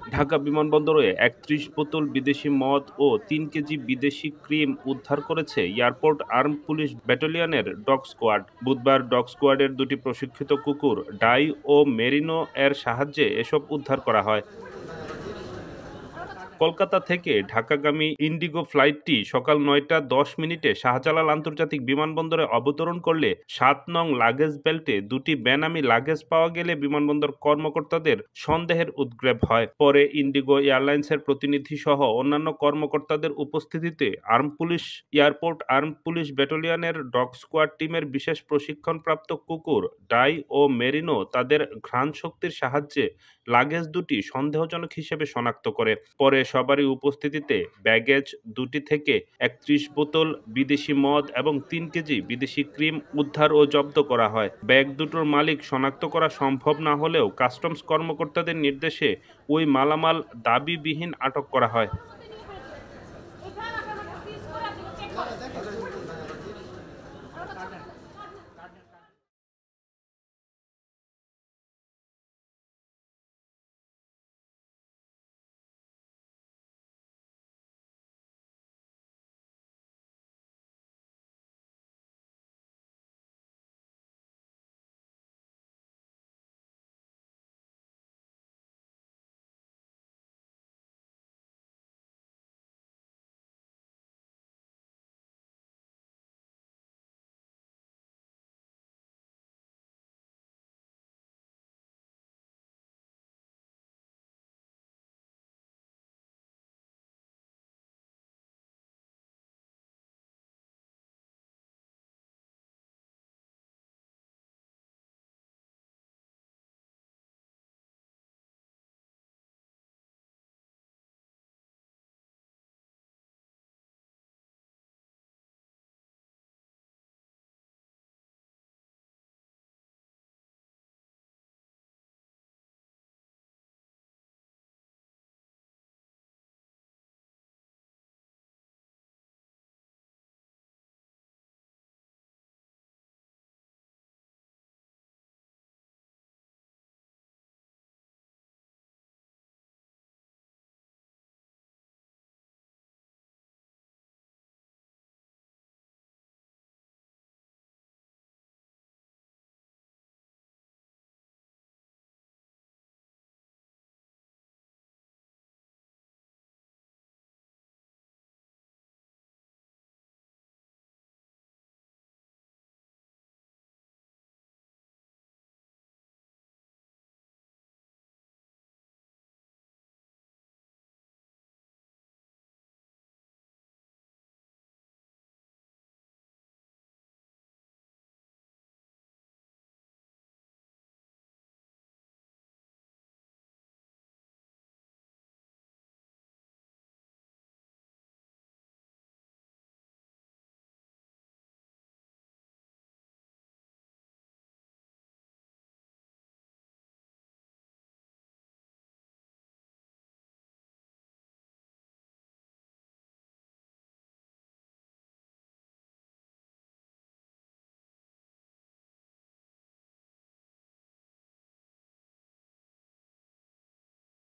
ঢাকা বিমানবন্দরে ৩১ বোতল বিদেশি মদ ও ৩ কেজি বিদেশি ক্রিম উদ্ধার করেছে এয়ারপোর্ট আর্মড পুলিশ ব্যাটালিয়নের ডগ স্কোয়াড। বুধবার ডগ স্কোয়াডের দুটি প্রশিক্ষিত কুকুর ডাই ও মেরিনো এর সাহায্যে এসব উদ্ধার করা হয়। কলকাতা থেকে ঢাকাগামী ইন্ডিগো ফ্লাইটটি সকাল ৯টা ১০ মিনিটে শাহজালাল আন্তর্জাতিক বিমানবন্দরে অবতরণ করলে ৭ নং লাগেজ বেল্টে দুটি বেনামি লাগেজ পাওয়া গেলে বিমানবন্দর কর্মকর্তাদের সন্দেহের উদ্রেক হয়। পরে ইন্ডিগো এয়ারলাইন্সের প্রতিনিধি সহ অন্যান্য কর্মকর্তাদের উপস্থিতিতে এয়ারপোর্ট আর্মড পুলিশ ব্যাটালিয়নের ডগ স্কোয়াড টিমের বিশেষ প্রশিক্ষণপ্রাপ্ত কুকুর ডাই ও মেরিনো তাদের ঘ্রাণ শক্তির সাহায্যে লাগেজ দুটি সন্দেহজনক হিসেবে শনাক্ত করে। পরে সবারই উপস্থিতিতে ব্যাগেজ দুটি থেকে ৩১ বোতল বিদেশি মদ এবং ৩ কেজি বিদেশি ক্রিম উদ্ধার ও জব্দ করা হয়। ব্যাগ দুটোর মালিক শনাক্ত করা সম্ভব না হলেও কাস্টমস কর্মকর্তাদের নির্দেশে ওই মালামাল দাবিবিহীন আটক করা হয়।